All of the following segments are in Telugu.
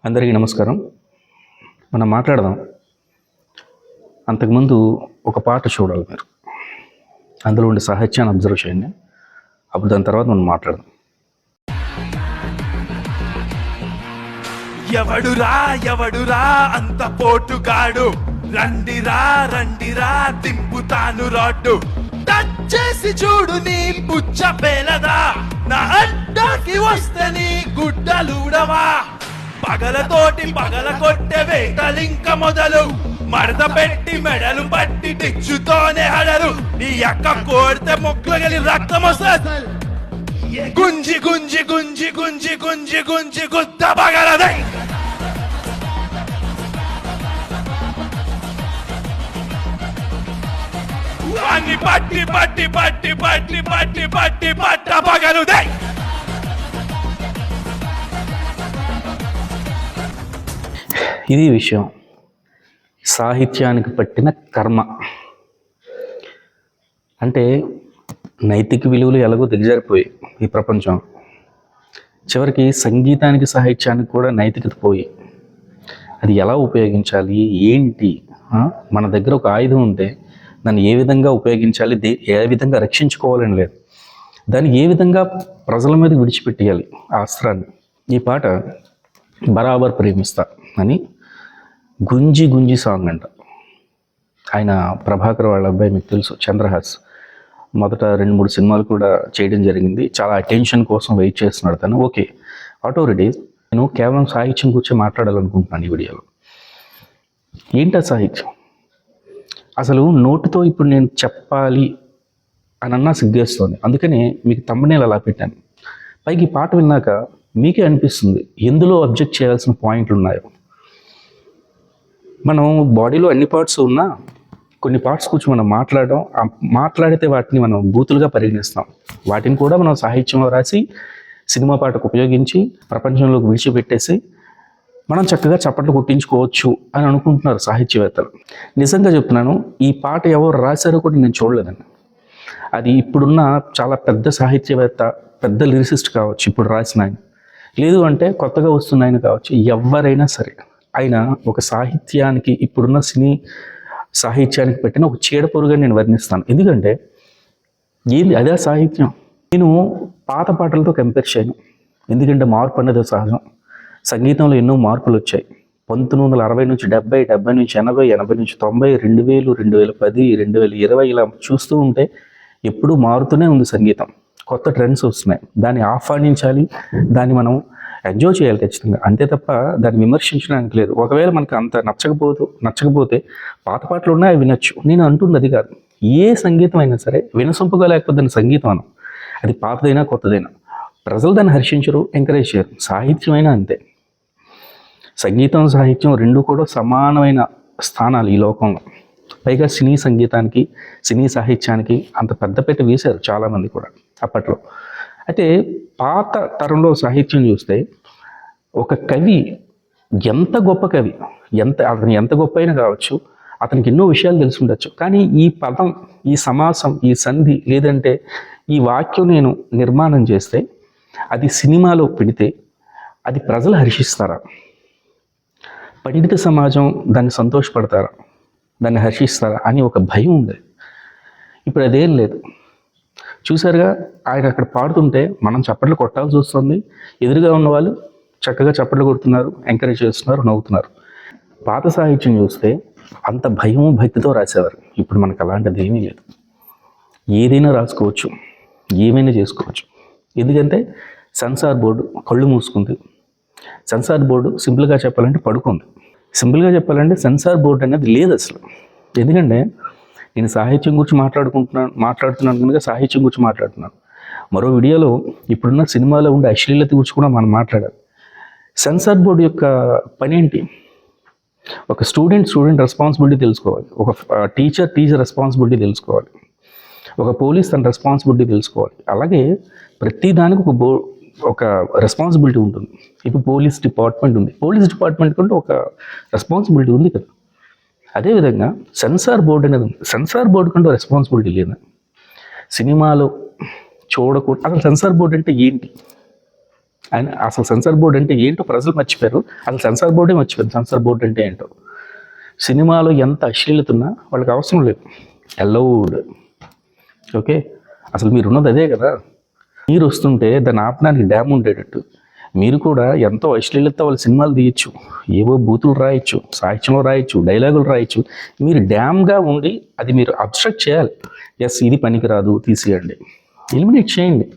అందరికీ నమస్కారం. మనం మాట్లాడదాం. అంతకుముందు ఒక పాట చూడాలి మీరు. అందులో ఉండే సాహిత్యాన్ని అబ్జర్వ్ చేయండి. అప్పుడు దాని తర్వాత మనం మాట్లాడదాం. ఎవడురా అంత పోటుగాడు, రండిరా దింపుతాను రాడ్డు, టచ్ చేసి చూడు నీ పుచ్చ పేలదా, నా అడ్డాకి వస్తే నీ గుడ్డలుడవా, పగలతోటి పగల కొట్టే వేటలింక మొదలు, మడత పెట్టి మెడలు పట్టి టిచ్చుతోనే హడలు, నీ అక్క కోడితే మొక్కలు రక్తం వస్తుంది, గుంజి గుంజి గుంజి గుంజి గుంజి గుంజి గుద్ద పగలదే. అన్ని పట్టి పట్టి పట్టి పట్టి పట్టి పట్టి పట్ట పగలుదే. ఇది విషయం. సాహిత్యానికి పట్టిన కర్మ. అంటే నైతిక విలువలు ఎలాగో దిగజారిపోయి ఈ ప్రపంచం, చివరికి సంగీతానికి సాహిత్యానికి కూడా నైతికత పోయి అది ఎలా ఉపయోగించాలి ఏంటి, మన దగ్గర ఒక ఆయుధం ఉంటే దాన్ని ఏ విధంగా ఉపయోగించాలి, ఏ విధంగా రక్షించుకోవాలని లేదు, దాన్ని ఏ విధంగా ప్రజల మీద విడిచిపెట్టేయాలి ఆ అస్త్రాన్ని. ఈ పాట బరాబర్ ప్రేమిస్తా అని గుంజి గుంజి సాంగ్ అంట. ఆయన ప్రభాకర్ వాళ్ళ అబ్బాయి మీకు తెలుసు, చంద్రహాస్. మొదట 2-3 సినిమాలు కూడా చేయడం జరిగింది. చాలా అటెన్షన్ కోసం వెయిట్ చేస్తున్నాడు తను. Okay, what ever it is. నేను కేవలం సాహిత్యం గురించి మాట్లాడాలనుకుంటున్నాను ఈ వీడియోలో. ఏంటా సాహిత్యం? అసలు నోటితో ఇప్పుడు నేను చెప్పాలి అని అన్నా సిగ్గేస్తుంది. అందుకనే మీకు thumbnail అలా పెట్టాను. పైకి ఈ పాట విన్నాక మీకే అనిపిస్తుంది ఎందులో అబ్జెక్ట్ చేయాల్సిన పాయింట్లు ఉన్నాయో. మనం బాడీలో అన్ని పార్ట్స్ ఉన్నా కొన్ని పార్ట్స్ కూర్చొని మనం మాట్లాడితే వాటిని మనం బూతులుగా పరిగణిస్తాం. వాటిని కూడా మనం సాహిత్యంలో రాసి సినిమా పాటకు ఉపయోగించి ప్రపంచంలోకి విడిచిపెట్టేసి మనం చక్కగా చప్పట్లు కొట్టించుకోవచ్చు అని అనుకుంటున్నారు సాహిత్యవేత్తలు. నిజంగా చెప్తున్నాను, ఈ పాట ఎవరు రాశారో కూడా నేను చూడలేదండి. అది ఇప్పుడున్న చాలా పెద్ద సాహిత్యవేత్త, పెద్ద లిరిసిస్ట్ కావచ్చు ఇప్పుడు రాసిన ఆయన, లేదు అంటే కొత్తగా వస్తున్న ఆయన కావచ్చు, ఎవరైనా సరే ఆయన ఒక సాహిత్యానికి, ఇప్పుడున్న సినీ సాహిత్యానికి పెట్టిన ఒక చీడపురుగా నేను వర్ణిస్తాను. ఎందుకంటే ఏంది అదే సాహిత్యం. నేను పాత పాటలతో కంపేర్ చేయను, ఎందుకంటే మార్పు అనేది సహజం. సంగీతంలో ఎన్నో మార్పులు వచ్చాయి. 1960 నుంచి 70, 70 నుంచి 80, 80 నుంచి 90, 2000, 2010, 2020 ఇలా చూస్తూ ఉంటే ఎప్పుడూ మారుతూనే ఉంది సంగీతం. కొత్త ట్రెండ్స్ వస్తున్నాయి. దాన్ని ఆహ్వానించాలి, దాన్ని మనం ఎంజాయ్ చేయాలి ఖచ్చితంగా, అంతే తప్ప దాన్ని విమర్శించడానికి లేదు. ఒకవేళ మనకు అంత నచ్చకపోతే పాత పాటలు ఉన్నాయి, అవి వినొచ్చు. నేను అంటుంది అది కాదు. ఏ సంగీతం అయినా సరే వినసొంపుగా లేకపోతే దాన్ని సంగీతం అనం. అది పాతదైనా కొత్తదైనా ప్రజలు దాన్ని హర్షించరు, ఎంకరేజ్ చేయరు. సాహిత్యం అయినా అంతే. సంగీతం సాహిత్యం రెండు కూడా సమానమైన స్థానాలు ఈ లోకంలో. పైగా సినీ సంగీతానికి, సినీ సాహిత్యానికి అంత పెద్దపీట వేశారు చాలామంది కూడా అప్పట్లో. అయితే పాత తరంలో సాహిత్యం చూస్తే ఒక కవి ఎంత గొప్ప కవి, అతను ఎంత గొప్ప అయినా కావచ్చు, అతనికి ఎన్నో విషయాలు తెలిసి ఉండొచ్చు, కానీ ఈ పదం, ఈ సమాసం, ఈ సంధి లేదంటే ఈ వాక్యం నేను నిర్మాణం చేస్తే అది సినిమాలో పెడితే అది ప్రజలు హర్షిస్తారా? పండిత సమాజం దాన్ని సంతోషపడతారా, దాన్ని హర్షిస్తారా అని ఒక భయం ఉండేది. ఇప్పుడు అదేం లేదు. చూసారుగా, ఆయన అక్కడ పాడుతుంటే మనం చప్పట్లు కొట్టాల్సి వస్తుంది. ఎదురుగా ఉన్న వాళ్ళు చక్కగా చప్పట్లు కొడుతున్నారు, ఎంకరేజ్ చేస్తున్నారు, నవ్వుతున్నారు. పాత సాహిత్యం చూస్తే అంత భయము భక్తితో రాసేవారు. ఇప్పుడు మనకు అలాంటిది ఏమీ లేదు. ఏదైనా రాసుకోవచ్చు, ఏమైనా చేసుకోవచ్చు. ఎందుకంటే సెన్సార్ బోర్డు కళ్ళు మూసుకుంది. సెన్సార్ బోర్డు సింపుల్గా చెప్పాలంటే పడుకుంది. సింపుల్గా చెప్పాలంటే సెన్సార్ బోర్డు అనేది లేదు అసలు. ఎందుకంటే నేను సాహిత్యం గురించి మాట్లాడుతున్నాను కనుక సాహిత్యం గురించి మాట్లాడుతున్నాను. మరో వీడియోలో ఇప్పుడున్న సినిమాలో ఉండే అశ్లీలత గురించి కూడా మనం మాట్లాడాలి. సెన్సార్ బోర్డు యొక్క పని ఏంటి? ఒక స్టూడెంట్ రెస్పాన్సిబిలిటీ తెలుసుకోవాలి, ఒక టీచర్ రెస్పాన్సిబిలిటీ తెలుసుకోవాలి, ఒక పోలీస్ తన రెస్పాన్సిబిలిటీ తెలుసుకోవాలి. అలాగే ప్రతి దానికి ఒక రెస్పాన్సిబిలిటీ ఉంటుంది. ఇప్పుడు పోలీస్ డిపార్ట్మెంట్ ఉంది, పోలీస్ డిపార్ట్మెంట్ కంటే ఒక రెస్పాన్సిబిలిటీ ఉంది కదా. అదేవిధంగా సెన్సార్ బోర్డు అనేది ఉంది. సెన్సార్ బోర్డు కంటే రెస్పాన్సిబిలిటీ లేదా? సినిమాలో చూడకూడదు. అసలు సెన్సార్ బోర్డు అంటే ఏంటి? ఆయన అసలు సెన్సార్ బోర్డు అంటే ఏంటో ప్రజలు మర్చిపోయారు. అసలు సెన్సార్ బోర్డే మర్చిపోయారు సెన్సార్ బోర్డు అంటే ఏంటో. సినిమాలో ఎంత అశ్లీలత ఉన్నా వాళ్ళకి అవసరం లేదు, అలౌడ్. ఓకే, అసలు మీరు ఉన్నది అదే కదా. మీరు వస్తుంటే దాన్ని ఆపడానికి డ్యామ్ ఉండేటట్టు మీరు కూడా ఎంతో అశ్లీలత వాళ్ళ సినిమాలు తీయచ్చు, ఏవో బూతులు రాయొచ్చు, సాహిత్యంలో రాయొచ్చు, డైలాగులు రాయొచ్చు. మీరు డ్యామ్గా ఉండి అది మీరు అబ్స్ట్రక్ట్ చేయాలి. ఎస్ ఇది పనికిరాదు తీసేయండి, ఎలిమినేట్ చేయండి.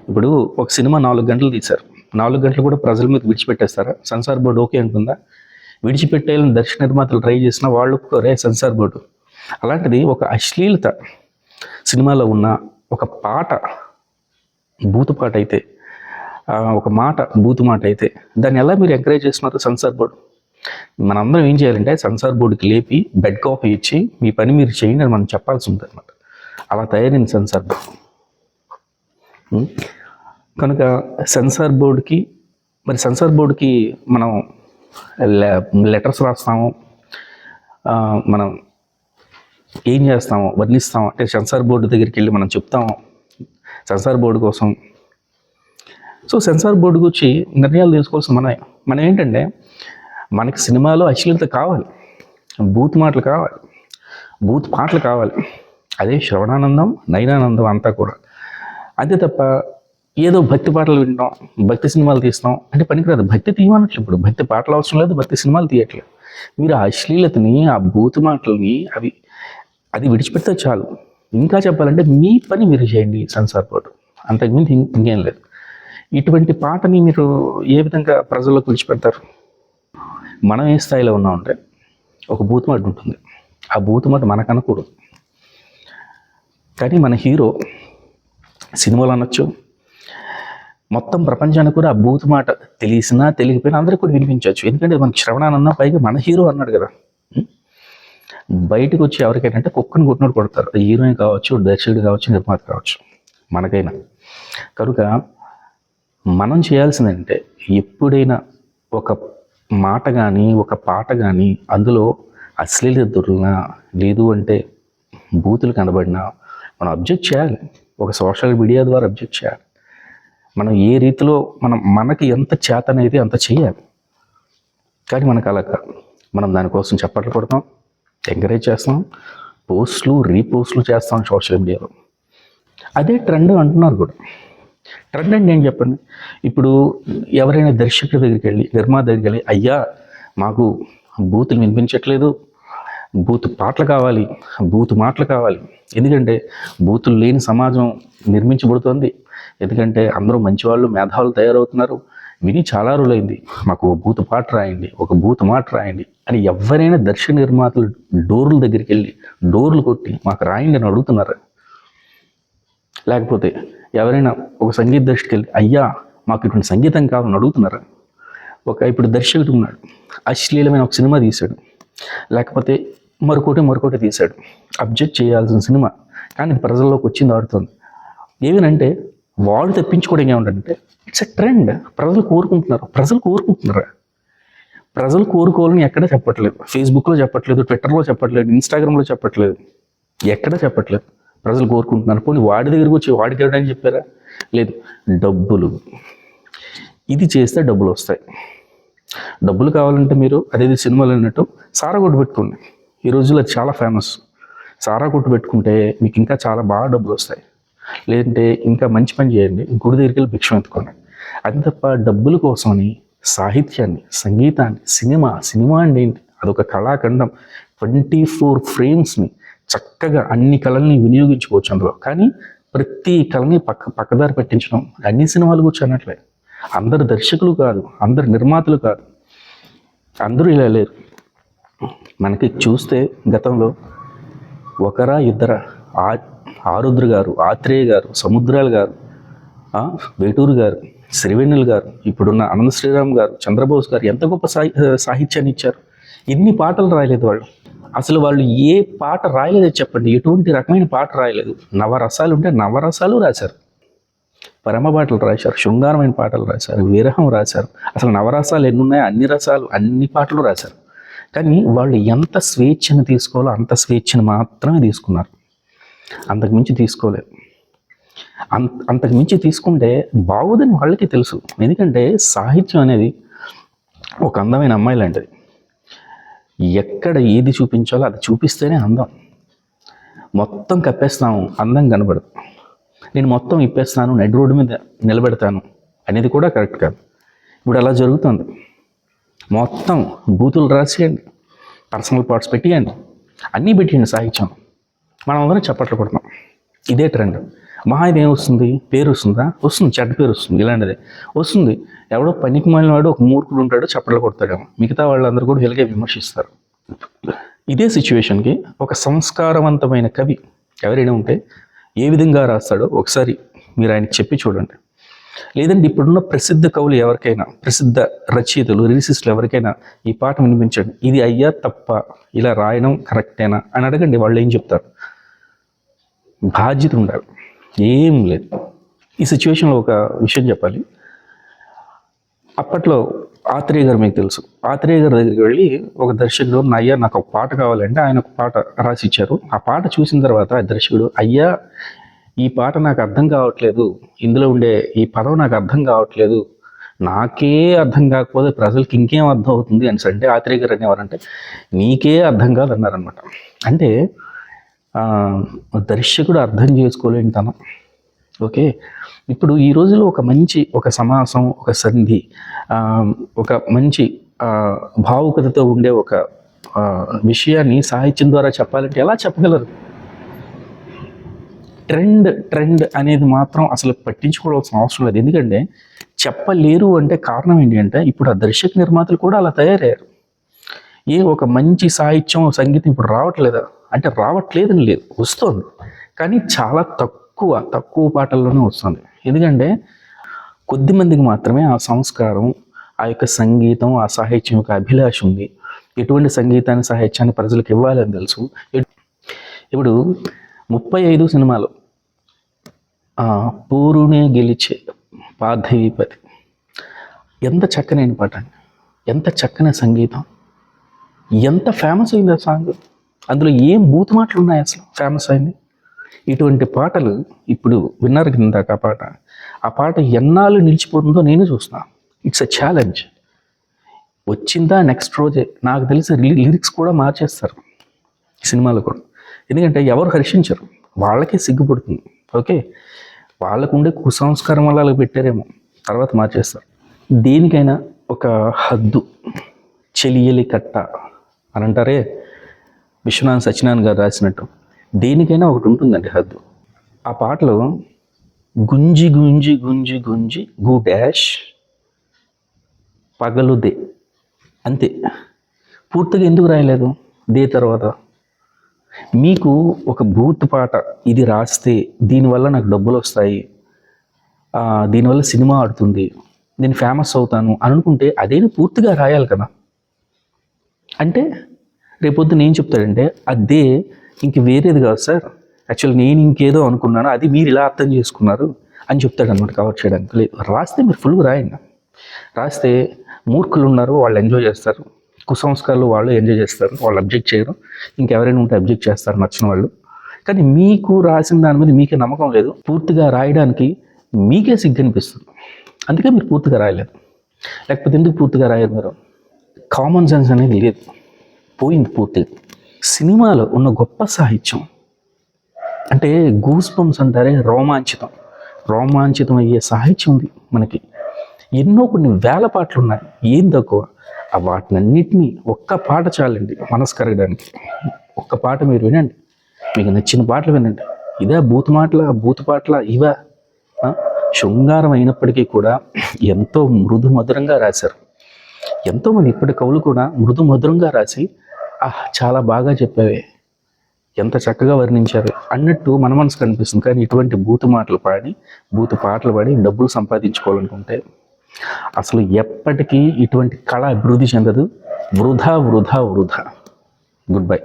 ఇప్పుడు ఒక సినిమా 4 గంటలు తీశారు, 4 గంటలు కూడా ప్రజల మీద విడిచిపెట్టేస్తారా? సెన్సార్ బోర్డు ఓకే అంటుందా? విడిచిపెట్టేయాలని దర్శక నిర్మాతలు ట్రై చేసినా వాళ్ళు ఒప్పుకోరే సెన్సార్ బోర్డు. అలాంటిది ఒక అశ్లీలత సినిమాలో ఉన్న ఒక పాట బూతు పాట అయితే, ఒక మాట బూతు మాట అయితే దాన్ని ఎలా మీరు ఎంకరేజ్ చేస్తున్నారు సెన్సార్ బోర్డు? మనందరం ఏం చేయాలంటే సెన్సార్ బోర్డుకి లేపి బెడ్ కాఫీ ఇచ్చి మీ పని మీరు చేయండి అని మనం చెప్పాల్సి ఉంటుంది అనమాట. అలా తయారైంది సెన్సార్ బోర్డు. కనుక సెన్సార్ బోర్డుకి మనం లెటర్స్ రాస్తాము, మనం ఏం చేస్తామో వర్ణిస్తాము అంటే సెన్సార్ బోర్డు దగ్గరికి వెళ్ళి మనం చెప్తాము సెన్సార్ బోర్డు కోసం. సో సెన్సార్ బోర్డు గురించి నిర్ణయాలు తీసుకోవాల్సిన మనం ఏంటంటే మనకి సినిమాలో అశ్లీలత కావాలి, బూత్ మాటలు కావాలి, బూత్ పాటలు కావాలి. అదే శ్రవణానందం నయనానందం అంతా కూడా. అంతే తప్ప ఏదో భక్తి పాటలు వింటాం, భక్తి సినిమాలు తీస్తాం అంటే పనికిరాదు. భక్తి తీయమన్నట్లు ఇప్పుడు భక్తి పాటలు అవసరం లేదు, భక్తి సినిమాలు తీయట్లేదు. మీరు ఆ అశ్లీలతని, ఆ బూతు మాటలని అది విడిచిపెడితే చాలు. ఇంకా చెప్పాలంటే మీ పని మీరు చేయండి సెన్సార్ బోర్డు, అంతకుమించి ఇంకేం లేదు. ఇటువంటి పాటని మీరు ఏ విధంగా ప్రజల్లోకి విడిచిపెడతారు? మనం ఏ స్థాయిలో ఉన్నామంటే ఒక బూతు మాట ఉంటుంది, ఆ బూతు మాట మనకు అనకూడదు. కానీ మన హీరో సినిమాలు అనొచ్చు, మొత్తం ప్రపంచానికి కూడా ఆ బూతు మాట తెలిసినా తెలియకపోయినా అందరికీ కూడా వినిపించవచ్చు. ఎందుకంటే మనకి శ్రవణానంద పైగా మన హీరో అన్నాడు కదా. బయటకు వచ్చి ఎవరికైనా అంటే కుక్కను కొట్టినోడు కొడతారు, హీరోయిన్ కావచ్చు, దర్శకుడు కావచ్చు, నిర్మాత కావచ్చు, మనకైనా. కనుక మనం చేయాల్సిందంటే ఎప్పుడైనా ఒక మాట కానీ ఒక పాట కానీ అందులో అశ్లీలత దొరికినా లేదు అంటే బూతులు కనబడినా మనం అబ్జెక్ట్ చేయాలి. ఒక సోషల్ మీడియా ద్వారా అబ్జెక్ట్ చేయాలి. మనం ఏ రీతిలో మనకి ఎంత చేతనైతే అంత చేయాలి. కానీ మనకు అలా కాదు. మనం దానికోసం చప్పట్లు కొడతాం, ఎంకరేజ్ చేస్తాం, పోస్టులు రీపోస్టులు చేస్తాం సోషల్ మీడియాలో. అదే ట్రెండ్ అంటున్నారు కూడా. ట్రెండ్ అంటే ఏం చెప్పండి? ఇప్పుడు ఎవరైనా దర్శకుడి దగ్గరికి వెళ్ళి, నిర్మాత దగ్గరికి వెళ్ళి, అయ్యా మాకు బూతులు వినిపించట్లేదు, బూతు పాటలు కావాలి, బూతు మాటలు కావాలి. ఎందుకంటే బూతులు లేని సమాజం నిర్మించబడుతోంది. ఎందుకంటే అందరూ మంచివాళ్ళు, మేధావులు తయారవుతున్నారు. విని చాలా రోజులైంది, మాకు ఒక బూతు పాట రాయండి, ఒక బూతు మాట రాయండి అని ఎవరైనా దర్శక నిర్మాతలు డోర్ల దగ్గరికి వెళ్ళి డోర్లు కొట్టి మాకు రాయండి అని అడుగుతున్నారు. లేకపోతే ఎవరైనా ఒక సంగీత దర్శకుడికి వెళ్ళి అయ్యా మాకు ఇటువంటి సంగీతం కావాలని అడుగుతున్నారా? ఇప్పుడు దర్శకుడు ఉన్నాడు, అశ్లీలమైన ఒక సినిమా తీశాడు, లేకపోతే మరొకటి తీశాడు, అబ్జెక్ట్ చేయాల్సిన సినిమా, కానీ ప్రజల్లోకి వచ్చింది ఆడుతుంది. ఏమనంటే వాడు తెప్పించుకోవడం ఏమంటే ఇట్స్ ఎ ట్రెండ్. ప్రజలు కోరుకుంటున్నారు. ప్రజలు కోరుకోవాలని ఎక్కడ చెప్పట్లేదు. ఫేస్బుక్లో చెప్పట్లేదు, ట్విట్టర్లో చెప్పట్లేదు, ఇన్స్టాగ్రామ్లో చెప్పట్లేదు, ఎక్కడ చెప్పట్లేదు. ప్రజలు కోరుకుంటున్నారు. పోనీ వాడి దగ్గరికి వచ్చి వాడికి ఇవ్వడానికి చెప్పారా? లేదు. డబ్బులు, ఇది చేస్తే డబ్బులు వస్తాయి. డబ్బులు కావాలంటే మీరు అదేది సినిమాలు అన్నట్టు సారా కొట్టు పెట్టుకోండి. ఈ రోజుల్లో అది చాలా ఫేమస్. సారా కొట్టు పెట్టుకుంటే మీకు ఇంకా చాలా బాగా డబ్బులు వస్తాయి. లేదంటే ఇంకా మంచి పని చేయండి, గుడి దగ్గరికి వెళ్ళి భిక్షం ఎత్తుకోండి. అది తప్ప డబ్బుల కోసమని సాహిత్యాన్ని, సంగీతాన్ని, సినిమా అంటే ఏంటి? అదొక కళాఖండం. 24 ఫ్రేమ్స్ని చక్కగా అన్ని కళల్ని వినియోగించుకోవచ్చు అందులో. కానీ ప్రతి కళని పక్కదారి పెట్టించడం అన్ని సినిమాలు గురించి అనట్లే. అందరు దర్శకులు కాదు, అందరు నిర్మాతలు కాదు, అందరూ ఇలా లేరు. మనకి చూస్తే గతంలో ఒకరా ఇద్దరా, ఆరుద్ర గారు, ఆత్రేయ గారు, సముద్రాలు గారు, వేటూరు గారు, శ్రీవెన్నెల గారు, ఇప్పుడున్న అనంత శ్రీరామ్ గారు, చంద్రబోస్ గారు ఎంత గొప్ప సాహిత్యాన్ని ఇచ్చారు. ఎన్ని పాటలు రాయలేదు వాళ్ళు. అసలు వాళ్ళు ఏ పాట రాయలేదో చెప్పండి, ఎటువంటి రకమైన పాట రాయలేదు. నవరసాలు ఉంటే నవరసాలు రాశారు, పరమ పాటలు రాశారు, శృంగారమైన పాటలు రాశారు, విరహం రాశారు. అసలు నవరసాలు ఎన్ని ఉన్నాయో అన్ని రసాలు, అన్ని పాటలు రాశారు. కానీ వాళ్ళు ఎంత స్వేచ్ఛను తీసుకోవాలో అంత స్వేచ్ఛను మాత్రమే తీసుకున్నారు, అంతకుమించి తీసుకోలేదు. అంతకు మించి తీసుకుంటే బాగుదని వాళ్ళకి తెలుసు. ఎందుకంటే సాహిత్యం అనేది ఒక అందమైన అమ్మాయి లాంటిది. ఎక్కడ ఏది చూపించాలో అది చూపిస్తేనే అందం. మొత్తం కప్పేస్తాము, అందం కనబడదు. నేను మొత్తం ఇప్పేస్తాను, నడి రోడ్డు మీద నిలబెడతాను అనేది కూడా కరెక్ట్ కాదు. ఇప్పుడు అలా జరుగుతుంది. మొత్తం బూతులు రాసేయండి, పర్సనల్ పార్ట్స్ పెట్టియండి, అన్నీ పెట్టియండి సాహిత్యం. మనం అందరం చప్పట్లు కొడతాం. ఇదే ట్రెండ్. మహా ఇది ఏమొస్తుంది? పేరు వస్తుందా? వస్తుంది, చెడ్డ పేరు వస్తుంది. ఇలాంటిదే వస్తుంది. ఎవడో పనికి మాలిన వాడు ఒక మూర్ఖుడు ఉంటాడో చప్పట్లు కొడతాడేమో, మిగతా వాళ్ళందరూ కూడా ఇలాగే విమర్శిస్తారు. ఇదే సిచ్యువేషన్కి ఒక సంస్కారవంతమైన కవి ఎవరైనా ఉంటే ఏ విధంగా రాస్తాడో ఒకసారి మీరు ఆయనకి చెప్పి చూడండి. లేదంటే ఇప్పుడున్న ప్రసిద్ధ కవులు ఎవరికైనా, ప్రసిద్ధ రచయితలు, లిరిసిస్టులు ఎవరికైనా ఈ పాట వినిపించండి, ఇది అయ్యా తప్ప, ఇలా రాయడం కరెక్టేనా అని అడగండి. వాళ్ళు ఏం చెప్తారు? బాధ్యత ఉండాలి, ఏం లేదు. ఈ సిచ్యువేషన్లో ఒక విషయం చెప్పాలి. అప్పట్లో ఆత్రేయ గారు మీకు తెలుసు. ఆత్రేయ గారి దగ్గరికి వెళ్ళి ఒక దర్శకుడు, అయ్యా నాకు ఒక పాట కావాలంటే ఆయన ఒక పాట రాసి ఇచ్చారు. ఆ పాట చూసిన తర్వాత ఆ దర్శకుడు, అయ్యా ఈ పాట నాకు అర్థం కావట్లేదు, ఇందులో ఉండే ఈ పదం నాకు అర్థం కావట్లేదు, నాకే అర్థం కాకపోతే ప్రజలకి ఇంకేం అర్థం అవుతుంది అని అంటే ఆత్రేయ గారు అనేవారంటే నీకే అర్థం కాదు అన్నారనమాట. అంటే దర్శకుడు అర్థం చేసుకోలేని తనం. ఓకే, ఇప్పుడు ఈ రోజుల్లో ఒక సమాసం, ఒక సంధి, ఒక మంచి భావుకతతో ఉండే ఒక విషయాన్ని సాహిత్యం ద్వారా చెప్పాలంటే ఎలా చెప్పగలరు? ట్రెండ్ అనేది మాత్రం అసలు పట్టించుకోవాల్సిన అవసరం లేదు. ఎందుకంటే చెప్పలేరు అంటే కారణం ఏంటి అంటే ఇప్పుడు ఆ దర్శక నిర్మాతలు కూడా అలా తయారయ్యారు. ఒక మంచి సాహిత్యం, సంగీతం ఇప్పుడు రావట్లేదా అంటే రావట్లేదని లేదు, వస్తుంది. కానీ చాలా తక్కువ పాటల్లోనే వస్తుంది. ఎందుకంటే కొద్దిమందికి మాత్రమే ఆ సంస్కారం, ఆ యొక్క సంగీతం, ఆ సాహిత్యం యొక్క అభిలాష ఉంది. ఎటువంటి సంగీతాన్ని, సాహిత్యాన్ని ప్రజలకు ఇవ్వాలని తెలుసు. ఇప్పుడు 35 సినిమాలో పూరునే గెలిచే పార్థవీపతి ఎంత చక్కనైన పాట అండి, ఎంత చక్కని సంగీతం, ఎంత ఫేమస్ అయింది ఆ సాంగ్. అందులో ఏం బూతు మాటలు ఉన్నాయి అసలు ఫేమస్ అయింది. ఇటువంటి పాటలు ఇప్పుడు విన్నారు కిందాక ఆ పాట ఎన్నాళ్ళు నిలిచిపోతుందో నేను చూస్తున్నాను. It's a challenge. వచ్చిందా నెక్స్ట్ రోజే నాకు తెలిసి లిరిక్స్ కూడా మార్చేస్తారు సినిమాలో కూడా. ఎందుకంటే ఎవరు హర్షించరు, వాళ్ళకే సిగ్గుపడుతుంది. ఓకే, వాళ్ళకు ఉండే కుసంస్కారం వల్ల అలా పెట్టారేమో, తర్వాత మార్చేస్తారు. దేనికైనా ఒక హద్దు, చెలియలి కట్ట అని అంటారే విశ్వనాథ్ సత్యనారాయణ గారు రాసినట్టు, దేనికైనా ఒకటి ఉంటుందండి హద్దు. ఆ పాటలో గుంజి గుంజి గుంజి గుంజి గు డాష్ పగలుదే అంతే. పూర్తిగా ఎందుకు రాయలేదు దే తర్వాత? మీకు ఒక బూత్ పాట ఇది రాస్తే దీనివల్ల నాకు డబ్బులు వస్తాయి, దీనివల్ల సినిమా ఆడుతుంది, నేను ఫేమస్ అవుతాను అని అనుకుంటే అదేని పూర్తిగా రాయాలి కదా. అంటే రేపొద్దు నేను చెప్తాడంటే అదే ఇంక వేరేది కాదు సార్, యాక్చువల్లీ నేను ఇంకేదో అనుకున్నాను, అది మీరు ఇలా అర్థం చేసుకున్నారు అని చెప్తాడు అనమాట కవర్ చేయడానికి. లేదు, రాస్తే మీరు ఫుల్గా రాయండి. రాస్తే మూర్ఖులు ఉన్నారు, వాళ్ళు ఎంజాయ్ చేస్తారు, కుసంస్కారాలు వాళ్ళు ఎంజాయ్ చేస్తారు, వాళ్ళు అబ్జెక్ట్ చేయరు, ఇంకెవరైనా ఉంటే అబ్జెక్ట్ చేస్తారు నచ్చిన వాళ్ళు. కానీ మీకు రాసిన దాని మీద మీకే నమ్మకం లేదు, పూర్తిగా రాయడానికి మీకే సిగ్గు అనిపిస్తుంది, అందుకే మీరు పూర్తిగా రాయలేదు. లేకపోతే ఎందుకు పూర్తిగా రాయరు మీరు? కామన్ సెన్స్ అనేది లేదు, పోయింది పూర్తిగా. సినిమాలో ఉన్న గొప్ప సాహిత్యం అంటే గూస్ బంప్స్ అంటారే, రోమాంచితం అయ్యే సాహిత్యం ఉంది మనకి. ఎన్నో కొన్ని వేల పాటలు ఉన్నాయి, ఏం తక్కువ. వాటినన్నిటినీ ఒక్క పాట చాలండి మనసు కరగడానికి. ఒక్క పాట మీరు వినండి, మీకు నచ్చిన పాటలు వినండి. ఇదే బూతు పాటల ఇవా? శృంగారం అయినప్పటికీ కూడా ఎంతో మృదు మధురంగా రాశారు. ఎంతోమంది ఇప్పటి కవులు కూడా మృదు మధురంగా రాసి చాలా బాగా చెప్పావే, ఎంత చక్కగా వర్ణించారు అన్నట్టు మన మనసు కనిపిస్తుంది. కానీ ఇటువంటి బూతు పాటలు పాడి డబ్బులు సంపాదించుకోవాలనుకుంటే అసలు ఎప్పటికీ ఇటువంటి కళ అభివృద్ధి చెందదు. వృధా. Good bye.